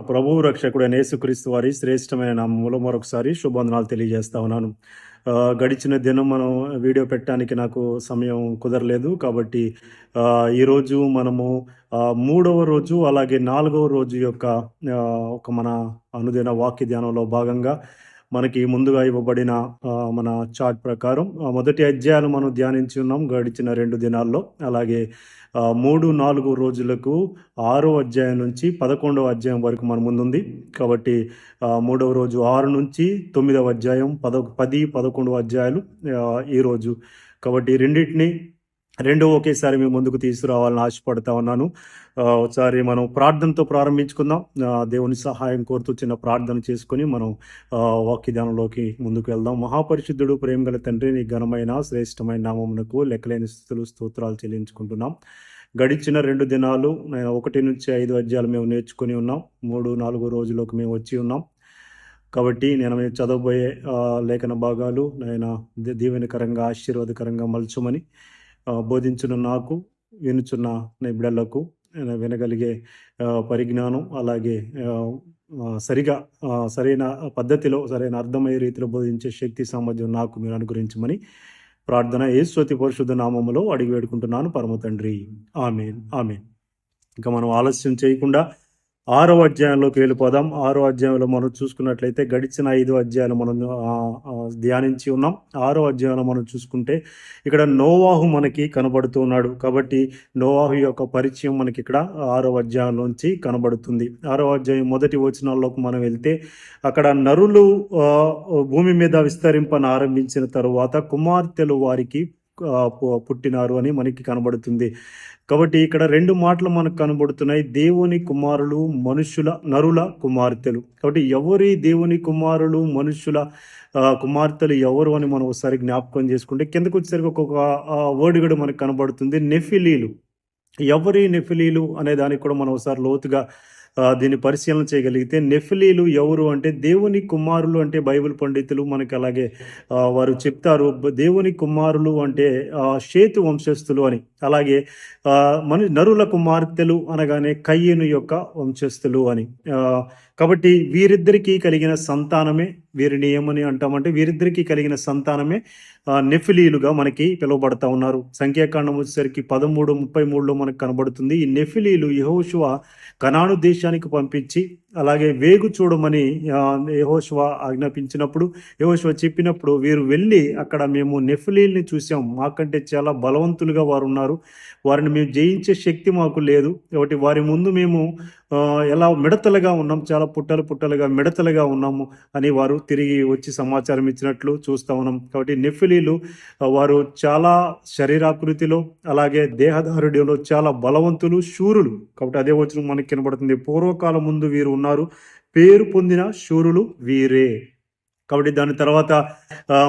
ప్రభువు రక్షకుడైన యేసుక్రీస్తు వారి శ్రేష్టమైన నామములో మరొకసారి శుభవందనాలు తెలియజేస్తా ఉన్నాను. గడిచిన దినం మనం వీడియో పెట్టడానికి నాకు సమయం కుదరలేదు. కాబట్టి ఈరోజు మనము మూడవ రోజు అలాగే నాలుగవ రోజు యొక్క ఒక మన అనుదిన వాక్య ధ్యానంలో భాగంగా మనకి ముందుగా ఇవ్వబడిన మన చార్ట్ ప్రకారం మొదటి అధ్యాయాలు మనం ధ్యానించి ఉన్నాం గడిచిన 2 దినాల్లో. అలాగే 3, 4 రోజులకు 6వ అధ్యాయం నుంచి 11వ అధ్యాయం వరకు మన ముందుంది. కాబట్టి మూడవ రోజు 6 నుంచి 9వ అధ్యాయం 10, 11వ అధ్యాయాలు ఈరోజు. కాబట్టి రెండు ఒకేసారి మీ ముందుకు తీసుకురావాలని ఆశపడతా ఉన్నాను. ఒకసారి మనం ప్రార్థనతో ప్రారంభించుకుందాం. దేవుని సహాయం కోరుతూ చిన్న ప్రార్థన చేసుకుని మనం వాక్యధ్యానంలోకి ముందుకు వెళ్దాం. మహాపరిశుద్ధుడు, ప్రేమగల తండ్రి, నీ ఘనమైన శ్రేష్టమైన నామమునకు లెక్కలేని స్థుతులు స్తోత్రాలు చెల్లించుకుంటున్నాం. గడిచిన 2 దినాలు 1 నుంచి 5 అధ్యాయాలు మేము నేర్చుకుని ఉన్నాం. 3, 4 రోజులకు మేము వచ్చి ఉన్నాం. కాబట్టి మేము చదవబోయే లేఖన భాగాలు నేను దీవెనకరంగా ఆశీర్వాదకరంగా మలచమని బోధించిన నాకు, వినుచున్న నీ బిడ్డలకు వినగలిగే పరిజ్ఞానం, అలాగే సరైన పద్ధతిలో సరైన అర్థమయ్యే రీతిలో బోధించే శక్తి సామర్థ్యం నాకు మీరు అనుగ్రహించమని ప్రార్థన యేసు అతి పరిశుద్ధ నామములో అడిగి వేడుకుంటున్నాను పరమ తండ్రి. ఆమేన్, ఆమేన్. ఇంకా మనం ఆలస్యం చేయకుండా 6వ అధ్యాయంలోకి వెళ్ళిపోదాం. 6వ అధ్యాయంలో మనం చూసుకున్నట్లయితే గడిచిన 5 అధ్యాయాలు మనం ధ్యానించి ఉన్నాం. 6వ అధ్యాయంలో మనం చూసుకుంటే ఇక్కడ నోవాహు మనకి కనబడుతూ ఉన్నాడు. కాబట్టి నోవాహు యొక్క పరిచయం మనకి ఇక్కడ 6వ అధ్యాయంలోంచి కనబడుతుంది. 6వ అధ్యాయం మొదటి వచనాల్లోకి మనం వెళ్తే అక్కడ నరులు భూమి మీద విస్తరింపన ఆరంభించిన తరువాత కుమార్తెలు వారికి పుట్టినారు అని మనకి కనబడుతుంది. కాబట్టి ఇక్కడ 2 మాటలు మనకు కనబడుతున్నాయి. దేవుని కుమారులు, నరుల కుమార్తెలు. కాబట్టి ఎవరి దేవుని కుమారులు, మనుషుల కుమార్తెలు ఎవరు అని మనం ఒకసారి జ్ఞాపకం చేసుకుంటే కిందకు వచ్చేసరికి ఒక్కొక్క వర్డ్ కూడా మనకు కనబడుతుంది. నెఫిలీలు. ఎవరి నెఫిలీలు అనే దానికి కూడా మనం ఒకసారి లోతుగా దీన్ని పరిశీలన చేయగలిగితే నెఫిలీలు ఎవరు అంటే దేవుని కుమారులు అంటే బైబిల్ పండితులు మనకి అలాగే వారు చెప్తారు దేవుని కుమారులు అంటే షేతు వంశస్థులు అని. అలాగే నరుల కుమార్తెలు అనగానే కయ్యను యొక్క వంశస్థులు అని. కాబట్టి వీరిద్దరికీ కలిగిన సంతానమే, వీరిని ఏమని అంటామంటే వీరిద్దరికీ కలిగిన సంతానమే నెఫిలీలుగా మనకి పిలువబడతా ఉన్నారు. సంఖ్యాకాండం వచ్చేసరికి 13:33లో మనకు కనబడుతుంది. ఈ నెఫిలీలు యెహోషువ కనాను దేశానికి పంపించి అలాగే వేగు చూడమని యెహోషువ ఆజ్ఞాపించినప్పుడు, యెహోషువ చెప్పినప్పుడు వీరు వెళ్ళి అక్కడ మేము నెఫిలీల్ని చూసాం, మాకంటే చాలా బలవంతులుగా వారు ఉన్నారు, వారిని మేము జయించే శక్తి మాకు లేదు, కాబట్టి వారి ముందు మేము ఎలా మిడతలుగా ఉన్నాం, చాలా పుట్టలుగా మిడతలుగా ఉన్నాము అని వారు తిరిగి వచ్చి సమాచారం ఇచ్చినట్లు చూస్తూ ఉన్నాం. కాబట్టి నెఫిలీలు వారు చాలా శరీరాకృతిలో అలాగే దేహదారుడిలో చాలా బలవంతులు, శూరులు. కాబట్టి అదే వచనం మనకి కనబడుతుంది. పూర్వకాలం ముందు వీరు ఉన్నారు, పేరు పొందిన శూరులు వీరే. కాబట్టి దాని తర్వాత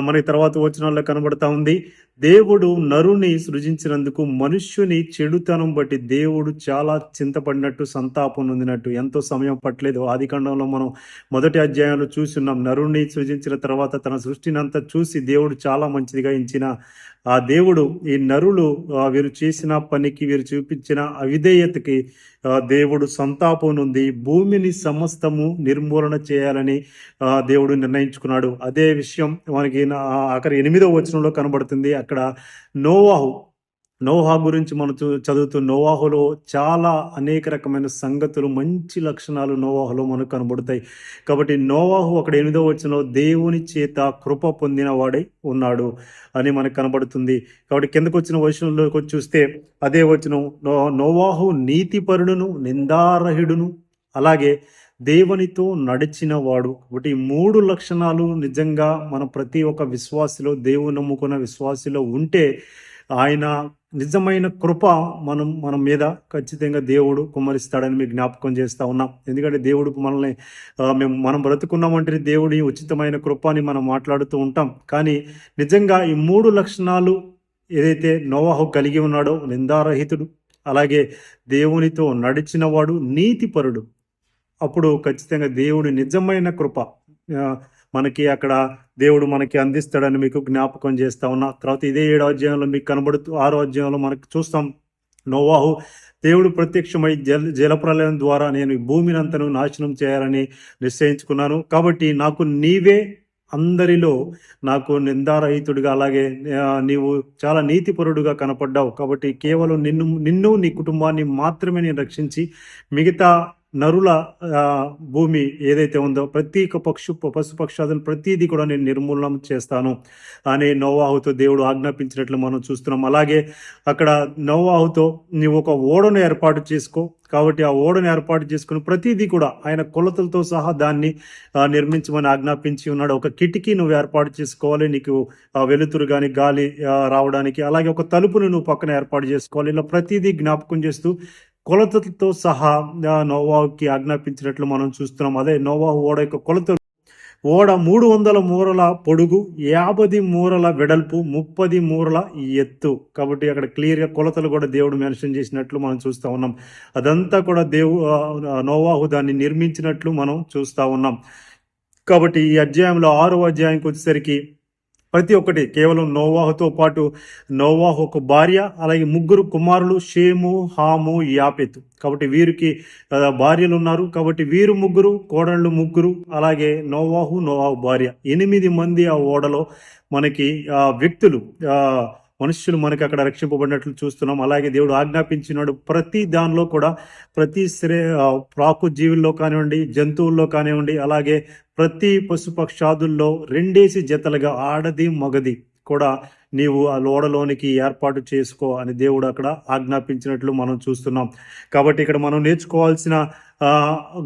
మనకి తర్వాత వచనాల్లో కనబడతా ఉంది, దేవుడు నరుని సృజించినందుకు మనుష్యుని చెడుతనం బట్టి దేవుడు చాలా చింతపడినట్టు, సంతాపం నొందినట్టు. ఎంతో సమయం పట్టలేదు. ఆదికాండంలో మనం మొదటి అధ్యాయంలో చూస్తున్నాం. నరుని సృజించిన తర్వాత తన సృష్టిని అంతా చూసి దేవుడు చాలా మంచిదిగా ఎంచిన ఆ దేవుడు ఈ నరులు వీరు చేసిన పనికి, వీరు చూపించిన అవిధేయతకి దేవుడు సంతాపం నుండి భూమిని సమస్తము నిర్మూలన చేయాలని దేవుడు నిర్ణయించుకున్నాడు. అదే విషయం మనకి అక్కడ 8వ వచనంలో కనబడుతుంది. అక్కడ నోవాహు గురించి మనం చదువుతూ నోవాహులో చాలా అనేక రకమైన సంగతులు, మంచి లక్షణాలు నోవాహులో మనకు కనబడతాయి. కాబట్టి నోవాహు అక్కడ 8వ వచనంలో దేవుని చేత కృప పొందిన వాడై ఉన్నాడు అని మనకు కనబడుతుంది. కాబట్టి కిందకు వచ్చిన వచనంలోకి చూస్తే అదే వచనం, నోవాహు నీతిపరుడును నిందారహిడును అలాగే దేవునితో నడిచిన వాడు. కాబట్టి 3 లక్షణాలు నిజంగా మన ప్రతి ఒక్క విశ్వాసిలో, దేవుని నమ్ముకున్న విశ్వాసిలో ఉంటే ఆయన నిజమైన కృప మన మీద ఖచ్చితంగా దేవుడు కుమ్మరిస్తాడని మీకు జ్ఞాపకం చేస్తూ ఉన్నాం. ఎందుకంటే దేవుడు మనల్ని మనం బ్రతుకున్నామంటే దేవుడి ఉచితమైన కృప అని మనం మాట్లాడుతూ ఉంటాం. కానీ నిజంగా ఈ 3 లక్షణాలు ఏదైతే నోవాహు కలిగి ఉన్నాడో, నిందారహితుడు, అలాగే దేవునితో నడిచినవాడు, నీతిపరుడు, అప్పుడు ఖచ్చితంగా దేవుడి నిజమైన కృప మనకి అక్కడ దేవుడు మనకి అందిస్తాడని మీకు జ్ఞాపకం చేస్తా ఉన్నా. తర్వాత ఇదే 7వ అధ్యాయంలో మీకు కనబడుతూ 6వ అధ్యాయంలో మనకు చూస్తాం. నోవాహు దేవుడు ప్రత్యక్షమై జలప్రలయం ద్వారా నేను ఈ భూమిని అంతను నాశనం చేయాలని నిశ్చయించుకున్నాను, కాబట్టి నాకు నీవే అందరిలో నాకు నిందారహితుడిగా, అలాగే నీవు చాలా నీతిపరుడుగా కనపడ్డావు, కాబట్టి కేవలం నిన్ను నీ కుటుంబాన్ని మాత్రమే నేను రక్షించి మిగతా నరుల భూమి ఏదైతే ఉందో ప్రతి ఒక్క పశుపక్షాదులు ప్రతిదీ కూడా నేను నిర్మూలన చేస్తాను అని నోవాహుతో దేవుడు ఆజ్ఞాపించినట్లు మనం చూస్తున్నాం. అలాగే అక్కడ నోవాహుతో నీవు ఒక ఓడను ఏర్పాటు చేసుకో, కాబట్టి ఆ ఓడను ఏర్పాటు చేసుకుని ప్రతిదీ కూడా ఆయన కొలతలతో సహా దాన్ని నిర్మించమని ఆజ్ఞాపించి ఉన్నాడు. ఒక కిటికీ నువ్వు ఏర్పాటు చేసుకోవాలి, నీకు వెలుతురు కానీ గాలి రావడానికి, అలాగే ఒక తలుపును నువ్వు పక్కన ఏర్పాటు చేసుకోవాలి. ఇలా ప్రతిదీ జ్ఞాపకం చేస్తూ కొలతలతో సహా నోవాహుకి ఆజ్ఞాపించినట్లు మనం చూస్తున్నాం. అదే నోవాహు ఓడ యొక్క కొలతలు, ఓడ 300 మూరల పొడుగు, 50 మూరల వెడల్పు, 30 మూరల ఎత్తు. కాబట్టి అక్కడ క్లియర్గా కొలతలు కూడా దేవుడు మెన్షన్ చేసినట్లు మనం చూస్తూ ఉన్నాం. అదంతా కూడా నోవాహు దాన్ని నిర్మించినట్లు మనం చూస్తూ ఉన్నాం. కాబట్టి ఈ అధ్యాయంలో 6వ అధ్యాయంకి వచ్చేసరికి ప్రతి ఒక్కటి కేవలం నోవాహుతో పాటు నోవాహు ఒక భార్య, అలాగే 3 కుమారులు, షేము, హాము, యాపెతు. కాబట్టి వీరికి భార్యలు ఉన్నారు, కాబట్టి వీరు 3 కోడళ్ళు 3, అలాగే నోవాహు భార్య 8 మంది ఆ ఓడలో మనకి వ్యక్తులు, మనుష్యులు మనకి అక్కడ రక్షింపబడినట్లు చూస్తున్నాం. అలాగే దేవుడు ఆజ్ఞాపించినాడు ప్రతి దానిలో కూడా, ప్రతి ప్రాకు జీవుల్లో కానివ్వండి, జంతువుల్లో కానివ్వండి, అలాగే ప్రతి పశుపక్షాదుల్లో 2 జతలుగా ఆడది మగది కూడా నీవు ఆ ఓడలోనికి ఏర్పాటు చేసుకో అని దేవుడు అక్కడ ఆజ్ఞాపించినట్లు మనం చూస్తున్నాం. కాబట్టి ఇక్కడ మనం నేర్చుకోవాల్సిన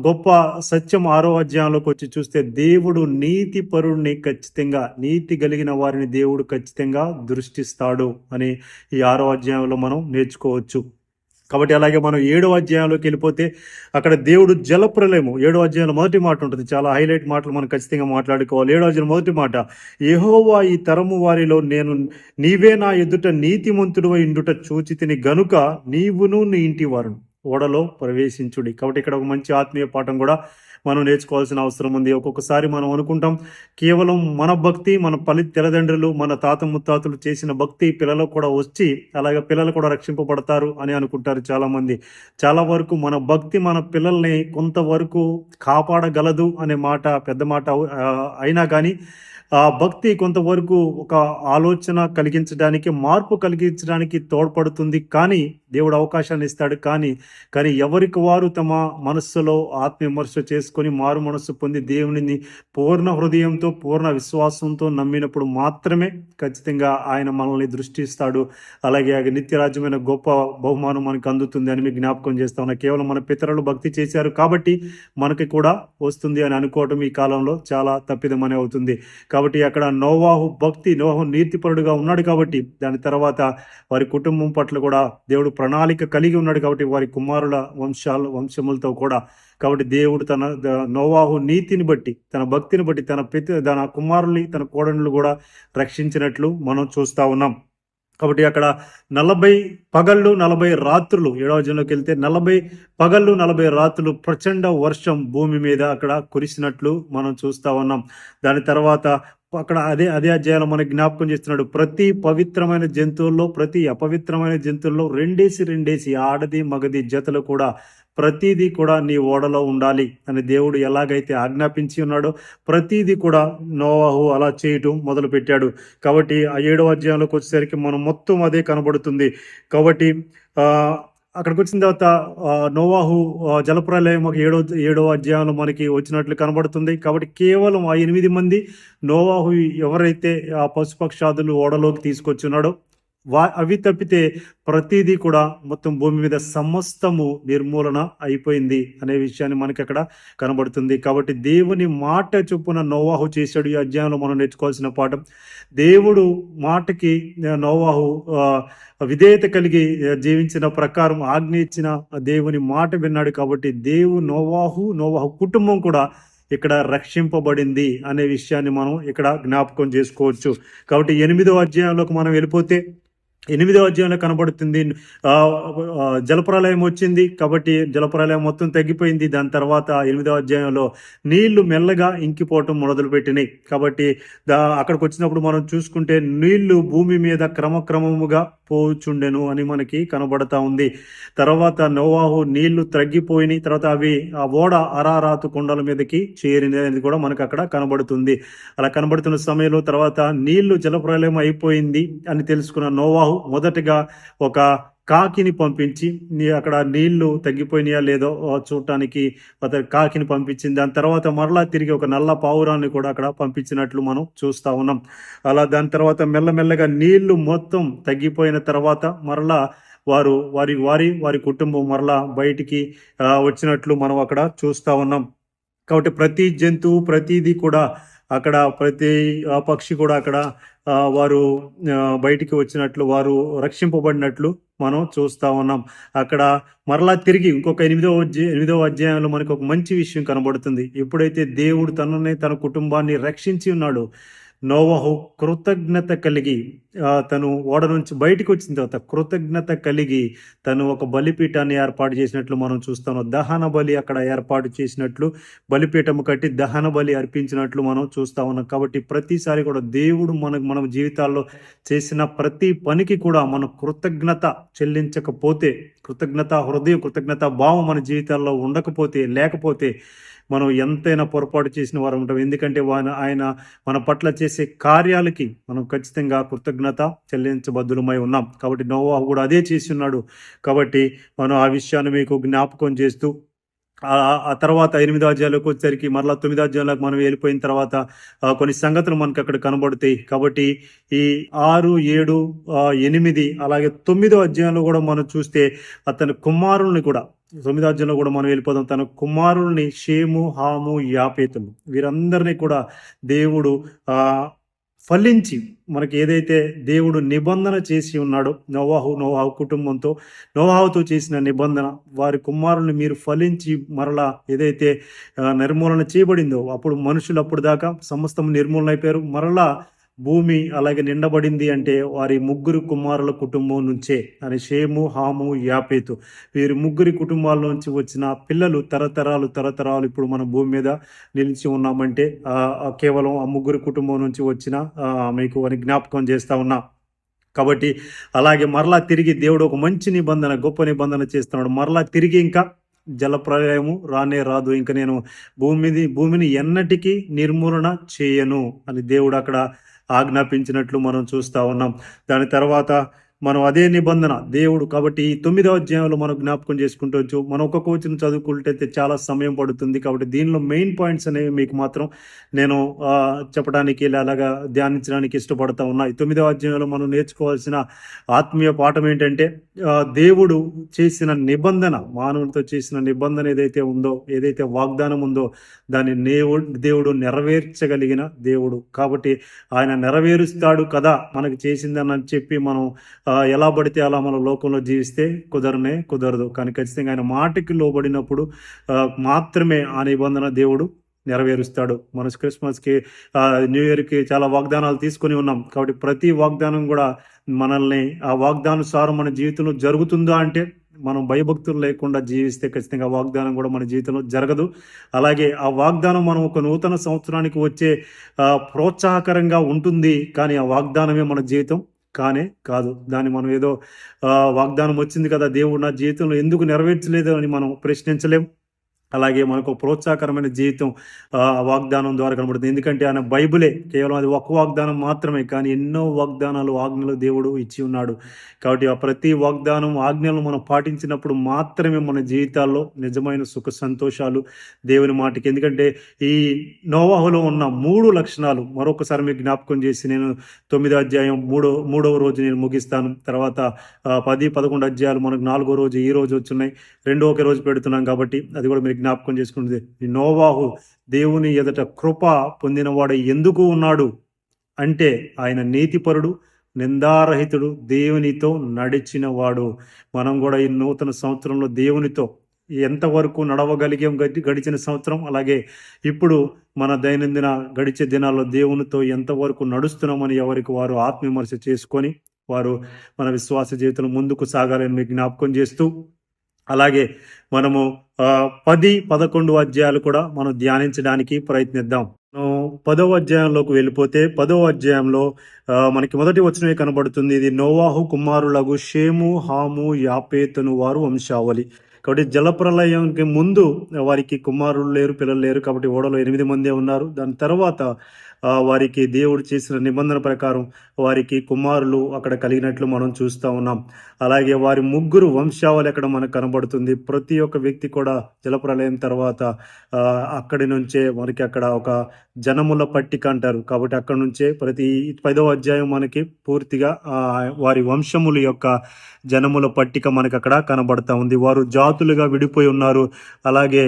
గొప్ప సత్యం 6వ అధ్యాయంలోకి వచ్చి చూస్తే, దేవుడు నీతి పరుణ్ణి ఖచ్చితంగా, నీతి కలిగిన వారిని దేవుడు ఖచ్చితంగా దృష్టిస్తాడు అని ఈ 6వ అధ్యాయంలో మనం నేర్చుకోవచ్చు. కాబట్టి అలాగే మనం 7వ అధ్యాయంలోకి వెళ్ళిపోతే అక్కడ దేవుడు జలప్రలయము, 7వ అధ్యాయంలో మొదటి మాట ఉంటుంది, చాలా హైలైట్ మాటలు మనం ఖచ్చితంగా మాట్లాడుకోవాలి. 7వ అధ్యాయం మొదటి మాట, యెహోవా ఈ తరము వారిలో నేను నీవే నా ఎదుట నీతిమంతుడు ఇండుట చూచితిని గనుక నీవును నీ ఇంటి వారును ఓడలో ప్రవేశించుడి. కాబట్టి ఇక్కడ ఒక మంచి ఆత్మీయ పాఠం కూడా మనం నేర్చుకోవాల్సిన అవసరం ఉంది. ఒక్కొక్కసారి మనం అనుకుంటాం కేవలం మన భక్తి, మన తల్లిదండ్రులు, మన తాత ముత్తాతలు చేసిన భక్తి పిల్లలకు కూడా వచ్చి అలాగే పిల్లలు కూడా రక్షింపబడతారు అని అనుకుంటారు చాలామంది. చాలా వరకు మన భక్తి మన పిల్లల్ని కొంతవరకు కాపాడగలదు అనే మాట పెద్ద మాట అయినా కానీ ఆ భక్తి కొంతవరకు ఒక ఆలోచన కలిగించడానికి, మార్పు కలిగించడానికి తోడ్పడుతుంది. కానీ దేవుడు అవకాశాన్ని ఇస్తాడు. కానీ ఎవరికి వారు తమ మనస్సులో ఆత్మవిమర్శ చేసుకొని మారు మనస్సు పొంది దేవునిని పూర్ణ హృదయంతో పూర్ణ విశ్వాసంతో నమ్మినప్పుడు మాత్రమే ఖచ్చితంగా ఆయన మనల్ని దృష్టిస్తాడు. అలాగే నిత్యరాజ్యమైన గొప్ప బహుమానం మనకు అందుతుంది అని మీకు జ్ఞాపకం చేస్తా ఉన్నా. కేవలం మన పితరులు భక్తి చేశారు కాబట్టి మనకి కూడా వస్తుంది అని అనుకోవటం ఈ కాలంలో చాలా తప్పిదమనే అవుతుంది. కాబట్టి అక్కడ నోవాహు నీతిపరుడుగా ఉన్నాడు కాబట్టి దాని తర్వాత వారి కుటుంబం పట్ల కూడా దేవుడు ప్రణాళిక కలిగి ఉన్నాడు కాబట్టి వారి కుమారుల వంశములతో కూడా. కాబట్టి దేవుడు తన నోవాహు నీతిని బట్టి, తన భక్తిని బట్టి తన కుమారుల్ని, తన కోడళ్ళు కూడా రక్షించినట్లు మనం చూస్తూ ఉన్నాం. కాబట్టి అక్కడ 40 పగళ్ళు 40 రాత్రులు, 7వ అధ్యాయంలోకి వెళ్తే 40 పగళ్ళు 40 రాత్రులు ప్రచండ వర్షం భూమి మీద అక్కడ కురిసినట్లు మనం చూస్తూ ఉన్నాం. దాని తర్వాత అక్కడ అదే అధ్యాయంలో మనకి జ్ఞాపకం చేస్తున్నాడు, ప్రతి పవిత్రమైన జంతువుల్లో ప్రతి అపవిత్రమైన జంతువుల్లో 2 ఆడది మగది జతలు కూడా ప్రతిదీ కూడా నీ ఓడలో ఉండాలి అని దేవుడు ఎలాగైతే ఆజ్ఞాపించి ఉన్నాడో ప్రతిదీ కూడా నోవాహు అలా చేయటం మొదలు పెట్టాడు. కాబట్టి ఆ 7వ అధ్యాయంలోకి వచ్చేసరికి మనం మొత్తం అదే కనబడుతుంది. కాబట్టి అక్కడికి వచ్చిన తర్వాత నోవాహు జలప్రలయం ఒక 7వ అధ్యాయంలో మనకి వచ్చినట్లు కనబడుతుంది. కాబట్టి కేవలం ఆ 8 మంది నోవాహు ఎవరైతే ఆ పశుపక్షాదులు ఓడలోకి తీసుకొచ్చున్నాడో అవి తప్పితే ప్రతిదీ కూడా మొత్తం భూమి మీద సమస్తము నిర్మూలన అయిపోయింది అనే విషయాన్ని మనకి అక్కడ కనబడుతుంది. కాబట్టి దేవుని మాట చొప్పున నోవాహు చేశాడు. ఈ అధ్యాయంలో మనం నేర్చుకోవాల్సిన పాఠం, దేవుడు మాటకి నోవాహు విధేయత కలిగి జీవించిన ప్రకారం ఆజ్ఞ ఇచ్చిన దేవుని మాట విన్నాడు. కాబట్టి నోవాహు కుటుంబం కూడా ఇక్కడ రక్షింపబడింది అనే విషయాన్ని మనం ఇక్కడ జ్ఞాపకం చేసుకోవచ్చు. కాబట్టి 8వ అధ్యాయంలోకి మనం వెళ్ళిపోతే 8వ అధ్యాయంలో కనబడుతుంది. జలప్రళయం వచ్చింది కాబట్టి జలప్రళయం మొత్తం తగ్గిపోయింది. దాని తర్వాత 8వ అధ్యాయంలో నీళ్లు మెల్లగా ఇంకిపోవటం మొదలుపెట్టినాయి. కాబట్టి అక్కడికి వచ్చినప్పుడు మనం చూసుకుంటే నీళ్లు భూమి మీద క్రమక్రమముగా పోచుండెను అని మనకి కనబడతా ఉంది. తర్వాత నోవాహు నీళ్లు తగ్గిపోయినాయి. తర్వాత అవి ఆ ఓడ అరారాతు కొండల మీదకి చేరింది అనేది కూడా మనకు అక్కడ కనబడుతుంది. అలా కనబడుతున్న సమయంలో తర్వాత నీళ్లు జలప్రలయం అయిపోయింది అని తెలుసుకున్న నోవాహు మొదటగా ఒక కాకిని పంపించి అక్కడ నీళ్లు తగ్గిపోయినాయా లేదో చూడటానికి అతను కాకిని పంపించింది. దాని తర్వాత మరలా తిరిగి ఒక నల్ల పావురాన్ని కూడా అక్కడ పంపించినట్లు మనం చూస్తూ ఉన్నాం. అలా దాని తర్వాత మెల్లమెల్లగా నీళ్లు మొత్తం తగ్గిపోయిన తర్వాత మరలా వారి వారి వారి కుటుంబం మరలా బయటికి వచ్చినట్లు మనం అక్కడ చూస్తూ ఉన్నాం. కాబట్టి ప్రతి జంతువు ప్రతిదీ కూడా అక్కడ ప్రతి పక్షి కూడా అక్కడ వారు బయటికి వచ్చినట్లు వారు రక్షింపబడినట్లు మనం చూస్తూ ఉన్నాం. అక్కడ మరలా తిరిగి ఇంకొక 8వ అధ్యాయంలో మనకు ఒక మంచి విషయం కనబడుతుంది. ఎప్పుడైతే దేవుడు తన కుటుంబాన్ని రక్షించి ఉన్నాడో నోవహు కృతజ్ఞత కలిగి తను ఓడ నుంచి బయటికి వచ్చిన తర్వాత కృతజ్ఞత కలిగి తను ఒక బలిపీఠాన్ని ఏర్పాటు చేసినట్లు మనం చూస్తాము. దహన బలి అక్కడ ఏర్పాటు చేసినట్లు బలిపీఠము కట్టి దహన బలి అర్పించినట్లు మనం చూస్తా ఉన్నాం. కాబట్టి ప్రతిసారి కూడా దేవుడు మన జీవితాల్లో చేసిన ప్రతి పనికి కూడా మనం కృతజ్ఞత చెల్లించకపోతే, కృతజ్ఞత భావం మన జీవితాల్లో ఉండకపోతే, లేకపోతే మనం ఎంతైనా పొరపాటు చేసిన వారు ఉంటాం. ఎందుకంటే ఆయన మన పట్ల చేసే కార్యాలకి మనం ఖచ్చితంగా కృతజ్ఞత చెల్లించబద్దులమై ఉన్నాం. కాబట్టి నోవాహు కూడా అదే చేసి ఉన్నాడు. కాబట్టి మనం ఆ విషయాన్ని మీకు జ్ఞాపకం చేస్తూ ఆ తర్వాత 8వ అధ్యాయంలోకి వచ్చేసరికి మరలా 9వ అధ్యాయంలోకి మనం వెళ్ళిపోయిన తర్వాత కొన్ని సంగతులు మనకు అక్కడ కనబడతాయి. కాబట్టి ఈ 6, 7, 8 అలాగే 9వ అధ్యాయంలో కూడా మనం చూస్తే అతని కుమారుల్ని కూడా 9వ అధ్యాయంలో కూడా మనం వెళ్ళిపోదాం. తన కుమారుల్ని షేము, హాము, యాపేతులు వీరందరినీ కూడా దేవుడు ఫలించి మనకి ఏదైతే దేవుడు నిబంధన చేసి ఉన్నాడో నోవాహు కుటుంబంతో నోవాహుతో చేసిన నిబంధన, వారి కుమారుల్ని మీరు ఫలించి మరలా ఏదైతే నిర్మూలన చేయబడిందో అప్పుడు మనుషులు అప్పుడు దాకా సమస్తం నిర్మూలన అయిపోయారు. మరలా భూమి అలాగే నిండబడింది అంటే వారి ముగ్గురు కుమారుల కుటుంబం నుంచే అని షేము, హాము, యాపేతు వీరి ముగ్గురి కుటుంబాల నుంచి వచ్చిన పిల్లలు తరతరాలు ఇప్పుడు మన భూమి మీద నిలిచి ఉన్నామంటే కేవలం ఆ ముగ్గురు కుటుంబం నుంచి వచ్చిన మీకు అని జ్ఞాపకం చేస్తా ఉన్నా. కాబట్టి అలాగే మరలా తిరిగి దేవుడు ఒక మంచి నిబంధన, గొప్ప నిబంధన చేస్తున్నాడు. మరలా తిరిగి ఇంకా జలప్రలయము రానే రాదు, ఇంకా నేను భూమిని ఎన్నటికీ నిర్మూలన చేయను అని దేవుడు అక్కడ ఆజ్ఞాపించినట్లు మనం చూస్తూ ఉన్నాం. దాని తర్వాత మనం అదే నిబంధన దేవుడు కాబట్టి ఈ 9వ అధ్యాయంలో మనం జ్ఞాపకం చేసుకుంటూ మనం ఒక్కొక్క వచ్చిన చదువుకుంటే చాలా సమయం పడుతుంది. కాబట్టి దీనిలో మెయిన్ పాయింట్స్ అనేవి మీకు మాత్రం నేను చెప్పడానికి అలాగా ధ్యానించడానికి ఇష్టపడతా ఉన్నా. ఈ 9వ అధ్యాయంలో మనం నేర్చుకోవాల్సిన ఆత్మీయ పాఠం ఏంటంటే దేవుడు చేసిన నిబంధన, మానవునితో చేసిన నిబంధన ఏదైతే ఉందో, ఏదైతే వాగ్దానం ఉందో దాన్ని దేవుడు నెరవేర్చగలిగిన దేవుడు. కాబట్టి ఆయన నెరవేరుస్తాడు కదా మనకు చేసిందని చెప్పి మనం ఎలా పడితే అలా మన లోకంలో జీవిస్తే కుదరదు. కానీ ఖచ్చితంగా ఆయన మాటకి లోబడినప్పుడు మాత్రమే ఆ నిబంధన దేవుడు నెరవేరుస్తాడు. మన క్రిస్మస్కి న్యూ ఇయర్కి చాలా వాగ్దానాలు తీసుకొని ఉన్నాం. కాబట్టి ప్రతి వాగ్దానం కూడా మనల్ని ఆ వాగ్దానుసారం మన జీవితంలో జరుగుతుందా అంటే మనం భయభక్తులు లేకుండా జీవిస్తే ఖచ్చితంగా వాగ్దానం కూడా మన జీవితంలో జరగదు. అలాగే ఆ వాగ్దానం మనం ఒక నూతన సంవత్సరానికి వచ్చే ప్రోత్సాహకరంగా ఉంటుంది, కానీ ఆ వాగ్దానమే మన జీవితం కాదు. దాన్ని మనం ఏదో వాగ్దానం వచ్చింది కదా దేవుడు నా జీవితంలో ఎందుకు నెరవేర్చలేదు అని మనం ప్రశ్నించలేం. అలాగే మనకు ప్రోత్సాహకరమైన జీవితం వాగ్దానం ద్వారా కనబడుతుంది. ఎందుకంటే ఆయన బైబిలే కేవలం అది ఒక వాగ్దానం మాత్రమే, కానీ ఎన్నో వాగ్దానాలు, ఆజ్ఞలు దేవుడు ఇచ్చి ఉన్నాడు. కాబట్టి ఆ ప్రతి వాగ్దానం, ఆజ్ఞలను మనం పాటించినప్పుడు మాత్రమే మన జీవితాల్లో నిజమైన సుఖ సంతోషాలు దేవుని మాటకి. ఎందుకంటే ఈ నోవాహులో ఉన్న 3 లక్షణాలు మరొకసారి మీకు జ్ఞాపకం చేసి నేను 9వ అధ్యాయం 3వ రోజు నేను ముగిస్తాను. తర్వాత 10, 11 అధ్యాయాలు మనకు 4వ రోజు ఈ రోజు వచ్చున్నాయి. 2వ రోజు పెడుతున్నాం కాబట్టి అది కూడా మీరు జ్ఞాపకం చేసుకుంటుంది. నోవాహు దేవుని ఎదుట కృప పొందినవాడు ఎందుకు ఉన్నాడు అంటే ఆయన నీతిపరుడు, నిందారహితుడు, దేవునితో నడిచినవాడు. మనం కూడా ఈ నూతన సంవత్సరంలో దేవునితో ఎంతవరకు నడవగలిగాం గడిచిన సంవత్సరం, అలాగే ఇప్పుడు మన దైనందిన గడిచే దినాల్లో దేవునితో ఎంతవరకు నడుస్తున్నామని ఎవరికి వారు ఆత్మవిమర్శ చేసుకొని వారు మన విశ్వాస జీవితంలో ముందుకు సాగాలని మీకు జ్ఞాపకం చేస్తూ, అలాగే మనము 10, 11 అధ్యాయాలు కూడా మనం ధ్యానించడానికి ప్రయత్నిద్దాం. మనం 10వ అధ్యాయంలోకి వెళ్ళిపోతే 10వ అధ్యాయంలో మనకి మొదటి వచనమే కనబడుతుంది. ఇది నోవాహు కుమారులగు షేము, హాము, యాపేతును వారు వంశావళి. కాబట్టి జలప్రలయంకి ముందు వారికి కుమారులు లేరు, పిల్లలు లేరు. కాబట్టి ఓడలో 8 మందే ఉన్నారు. దాని తర్వాత వారికి దేవుడు చేసిన నిబంధన ప్రకారం వారికి కుమారులు అక్కడ కలిగినట్లు మనం చూస్తూ ఉన్నాం. అలాగే వారి 3 వంశావళి అక్కడ మనకు కనబడుతుంది. ప్రతి ఒక్క వ్యక్తి కూడా జలప్రలయం తర్వాత అక్కడి నుంచే మనకి అక్కడ ఒక జనముల పట్టిక అంటారు. కాబట్టి అక్కడ నుంచే ప్రతి 10వ అధ్యాయం మనకి పూర్తిగా వారి వంశముల యొక్క జనముల పట్టిక మనకి అక్కడ కనబడతా ఉంది. వారు జాతులుగా విడిపోయి ఉన్నారు. అలాగే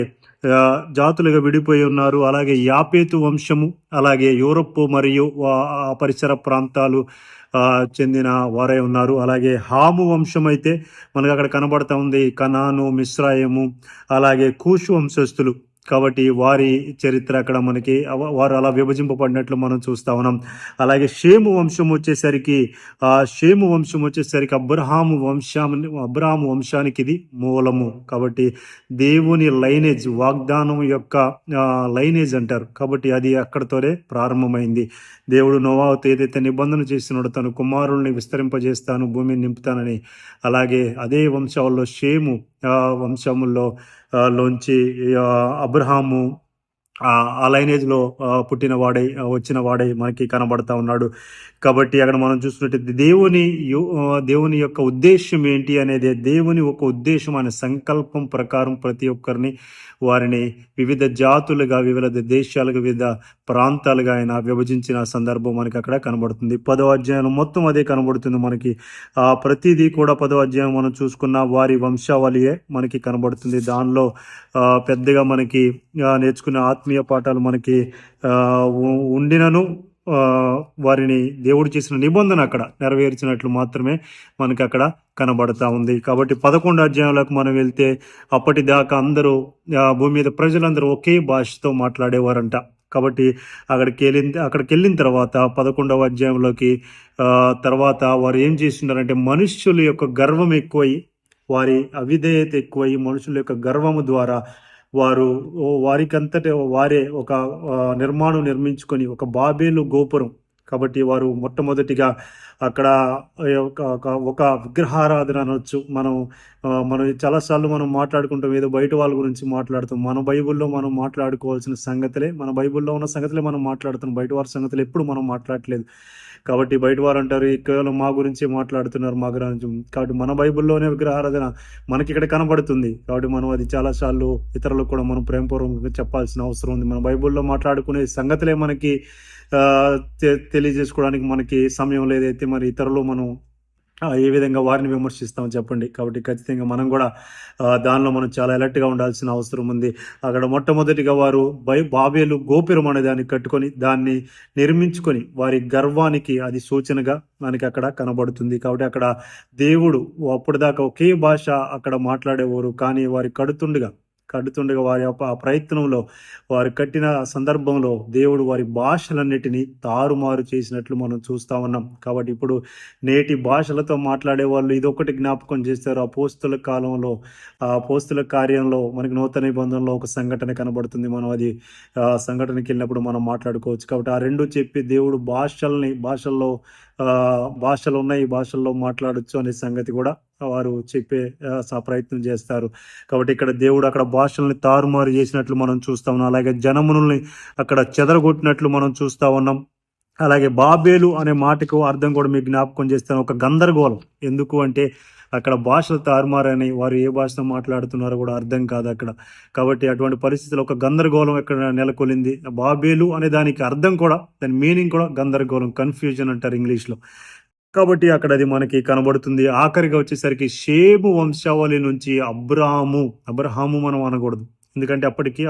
అలాగే యాపేతు వంశము, అలాగే యూరప్ మరియు పరిసర ప్రాంతాలు చెందిన వారే ఉన్నారు. అలాగే హాము వంశం అయితే మనకు అక్కడ కనబడతా ఉంది. కనాను, మిశ్రాయము, అలాగే కూషు వంశస్థులు. కాబట్టి వారి చరిత్ర అక్కడ మనకి వారు అలా విభజింపబడినట్లు మనం చూస్తా ఉన్నాం. అలాగే షేము వంశం వచ్చేసరికి అబ్రహాము వంశానికి ఇది మూలము. కాబట్టి దేవుని లైనేజ్, వాగ్దానం యొక్క లైనేజ్ అంటారు. కాబట్టి అది అక్కడితోనే ప్రారంభమైంది. దేవుడు నోవాహుతో ఏదైతే నిబంధన చేస్తున్నాడో, తన కుమారుల్ని విస్తరింపజేస్తాను, భూమిని నింపుతానని, అలాగే అదే వంశాల్లో షేము వంశముల్లో లోంచి అబ్రహాము ఆ లైనేజ్లో వచ్చిన వాడై మనకి కనబడతా ఉన్నాడు. కాబట్టి అక్కడ మనం చూసినట్టయితే దేవుని యొక్క ఉద్దేశం ఏంటి అనేది, దేవుని ఒక ఉద్దేశం అనే సంకల్పం ప్రకారం ప్రతి ఒక్కరిని వారిని వివిధ జాతులుగా, వివిధ దేశాలుగా, వివిధ ప్రాంతాలుగా ఆయన విభజించిన సందర్భం మనకి అక్కడ కనబడుతుంది. 10వ అధ్యాయం మొత్తం అదే కనబడుతుంది మనకి. ప్రతిదీ కూడా 10వ అధ్యాయం మనం చూసుకున్న వారి వంశావళియే మనకి కనబడుతుంది. దానిలో పెద్దగా మనకి నేర్చుకునే ఆత్మీయ పాఠాలు మనకి ఉండినను వారిని దేవుడు చేసిన నిబంధన అక్కడ నెరవేర్చినట్లు మాత్రమే మనకి అక్కడ కనబడతా ఉంది. కాబట్టి 11 అధ్యాయంలోకి మనం వెళ్తే అప్పటిదాకా అందరూ భూమి మీద ప్రజలందరూ ఒకే భాషతో మాట్లాడేవారంట. కాబట్టి అక్కడికి వెళ్ళిన తర్వాత 11వ అధ్యాయంలోకి తర్వాత వారు ఏం చేస్తున్నారంటే, మనుష్యుల యొక్క గర్వం ఎక్కువై, వారి అవిధేయత ఎక్కువై, మనుషుల యొక్క గర్వము ద్వారా వారే ఒక నిర్మాణం నిర్మించుకొని ఒక బాబేలు గోపురం. కాబట్టి వారు మొట్టమొదటిగా అక్కడ ఒక విగ్రహారాధన అనొచ్చు. మనం చాలాసార్లు మనం మాట్లాడుకుంటాం, ఏదో బయట వాళ్ళ గురించి మాట్లాడుతాం. మన బైబిల్లో మనం మాట్లాడుకోవాల్సిన సంగతులే, మన బైబిల్లో ఉన్న సంగతులే మనం మాట్లాడుతున్నాం. బయట వారి సంగతులు ఎప్పుడు మనం మాట్లాడట్లేదు. కాబట్టి బయట వారు అంటారు, కేవలం మా గురించే మాట్లాడుతున్నారు, మా గురించి. కాబట్టి మన బైబిల్లోనే విగ్రహారాధన మనకి ఇక్కడ కనబడుతుంది. కాబట్టి మనం అది చాలాసార్లు ఇతరులకు కూడా మనం ప్రేమపూర్వకంగా చెప్పాల్సిన అవసరం ఉంది. మన బైబిల్లో మాట్లాడుకునే సంగతులే మనకి తెలియజేసుకోవడానికి మనకి సమయం లేదైతే మరి ఇతరులు మనం ఏ విధంగా వారిని విమర్శిస్తాం చెప్పండి. కాబట్టి ఖచ్చితంగా మనం కూడా దానిలో మనం చాలా అలర్ట్గా ఉండాల్సిన అవసరం ఉంది. అక్కడ మొట్టమొదటిగా వారు బాబేలు గోపురం అనే దాన్ని కట్టుకొని దాన్ని నిర్మించుకొని వారి గర్వానికి అది సూచనగా మనకి అక్కడ కనబడుతుంది. కాబట్టి అక్కడ దేవుడు అప్పటిదాకా ఒకే భాష అక్కడ మాట్లాడేవారు, కానీ వారి కడుతుండగా వారి యొక్క ఆ ప్రయత్నంలో వారు కట్టిన సందర్భంలో దేవుడు వారి భాషలన్నిటినీ తారుమారు చేసినట్లు మనం చూస్తూ ఉన్నాం. కాబట్టి ఇప్పుడు నేటి భాషలతో మాట్లాడే వాళ్ళు ఇదొకటి జ్ఞాపకం చేస్తారు. అపోస్తుల కాలంలో, ఆ అపోస్తుల కార్యంలో మనకి నూతన నిబంధనలో ఒక సంఘటన కనబడుతుంది. మనం అది సంఘటనకి వెళ్ళినప్పుడు మనం మాట్లాడుకోవచ్చు. కాబట్టి ఆ రెండు చెప్పి దేవుడు భాషలు ఉన్నాయి, భాషల్లో మాట్లాడచ్చు అనే సంగతి కూడా వారు చెప్పే ప్రయత్నం చేస్తారు. కాబట్టి ఇక్కడ దేవుడు అక్కడ భాషల్ని తారుమారు చేసినట్లు మనం చూస్తా ఉన్నాం. అలాగే జనములని అక్కడ చెదరగొట్టినట్లు మనం చూస్తా ఉన్నాం. అలాగే బాబేలు అనే మాటకు అర్థం కూడా మీకు జ్ఞాపకం చేస్తాను, ఒక గందరగోళం. ఎందుకు అంటే అక్కడ భాషలు తారుమారని, వారు ఏ భాషతో మాట్లాడుతున్నారో కూడా అర్థం కాదు అక్కడ. కాబట్టి అటువంటి పరిస్థితుల్లో ఒక గందరగోళం ఎక్కడ నెలకొలింది. బాబేలు అనే దానికి అర్థం కూడా, దాని మీనింగ్ కూడా గందరగోళం, కన్ఫ్యూజన్ అంటారు ఇంగ్లీష్లో. కాబట్టి అక్కడ అది మనకి కనబడుతుంది. ఆఖరిగా వచ్చేసరికి షేము వంశావళి నుంచి అబ్రహాము మనం అనకూడదు, ఎందుకంటే అప్పటికి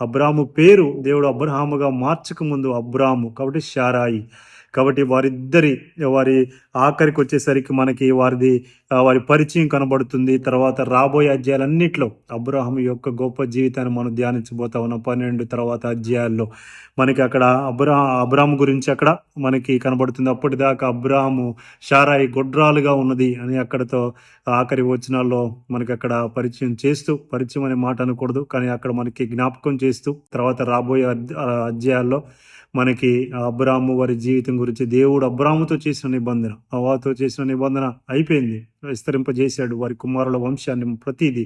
అబ్రాము పేరు దేవుడు అబ్రహాముగా మార్చక ముందు అబ్రాము, కాబట్టి షారాయి. కాబట్టి వారి ఆఖరికి వచ్చేసరికి మనకి వారి పరిచయం కనబడుతుంది. తర్వాత రాబోయే అధ్యాయాలన్నిట్లో అబ్రాహాము యొక్క గొప్ప జీవితాన్ని మనం ధ్యానించబోతా ఉన్నాం. 12 తర్వాత అధ్యాయాల్లో మనకి అక్కడ అబ్రాహాము గురించి అక్కడ మనకి కనబడుతుంది. అప్పటిదాకా అబ్రాహాము షారాయి గొడ్రాలుగా ఉన్నది అని అక్కడతో ఆఖరి వచనాల్లో మనకి అక్కడ పరిచయం అనే మాట అనకూడదు, కానీ అక్కడ మనకి జ్ఞాపకం చేస్తూ తర్వాత రాబోయే అధ్యాయాల్లో మనకి అబ్రాహాము వారి జీవితం గురించి దేవుడు అబ్రాహాముతో చేసిన నిబంధన, హవ్వాతో చేసిన నిబంధన అయిపోయింది, విస్తరింపజేశాడు వారి కుమారుల వంశాన్ని ప్రతిదీ.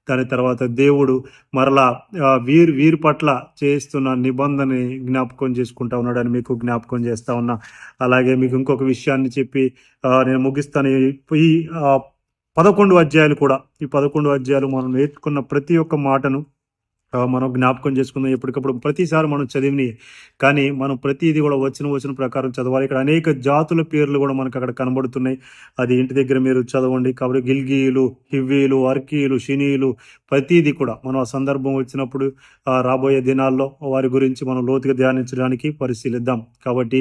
దాని తర్వాత దేవుడు మరలా వీరి పట్ల చేస్తున్న నిబంధనని జ్ఞాపకం చేసుకుంటా ఉన్నాడని మీకు జ్ఞాపకం చేస్తా ఉన్నా. అలాగే మీకు ఇంకొక విషయాన్ని చెప్పి నేను ముగిస్తాను. ఈ 11 అధ్యాయాలు కూడా, ఈ 11 అధ్యాయాలు మనం నేర్చుకున్న ప్రతి ఒక్క మాటను మనం జ్ఞాపకం చేసుకుందాం. ఎప్పటికప్పుడు ప్రతిసారి మనం చదివిని, కానీ మనం ప్రతిదీ కూడా వచ్చిన ప్రకారం చదవాలి. ఇక్కడ అనేక జాతుల పేర్లు కూడా మనకు అక్కడ కనబడుతున్నాయి. అది ఇంటి దగ్గర మీరు చదవండి. కాబట్టి గిల్గీయులు, హివ్వీలు, అర్కీయులు, షినీయులు, ప్రతిదీ కూడా మనం ఆ సందర్భం వచ్చినప్పుడు రాబోయే దినాల్లో వారి గురించి మనం లోతుగా ధ్యానించడానికి పరిశీలిద్దాం. కాబట్టి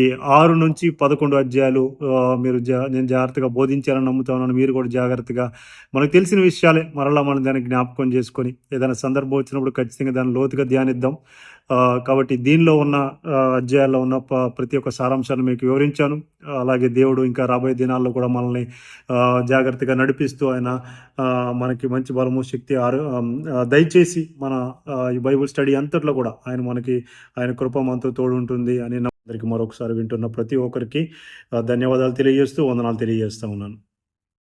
ఈ 6 నుంచి 11 అధ్యాయాలు నేను జాగ్రత్తగా బోధించాలని నమ్ముతా ఉన్నాను. మీరు కూడా జాగ్రత్తగా మనకు తెలిసిన విషయాలే మరలా మనం దాన్ని జ్ఞాపకం చేసుకొని ఏదైనా సందర్భం వచ్చినప్పుడు ఖచ్చితంగా దాన్ని లోతుగా ధ్యానిద్దాం. కాబట్టి దీనిలో ఉన్న అధ్యాయాల్లో ఉన్న ప్రతి ఒక్క సారాంశాన్ని మీకు వివరించాను. అలాగే దేవుడు ఇంకా రాబోయే దినాల్లో కూడా మనల్ని జాగ్రత్తగా నడిపిస్తూ ఆయన మనకి మంచి బలము శక్తి దయచేసి మన ఈ బైబుల్ స్టడీ అంతట్లో కూడా ఆయన కృప మనతో తోడు ఉంటుంది అని అందరికీ మరొకసారి వింటున్న ప్రతి ఒక్కరికి ధన్యవాదాలు తెలియజేస్తూ వందనాలు తెలియజేస్తూ ఉన్నాను.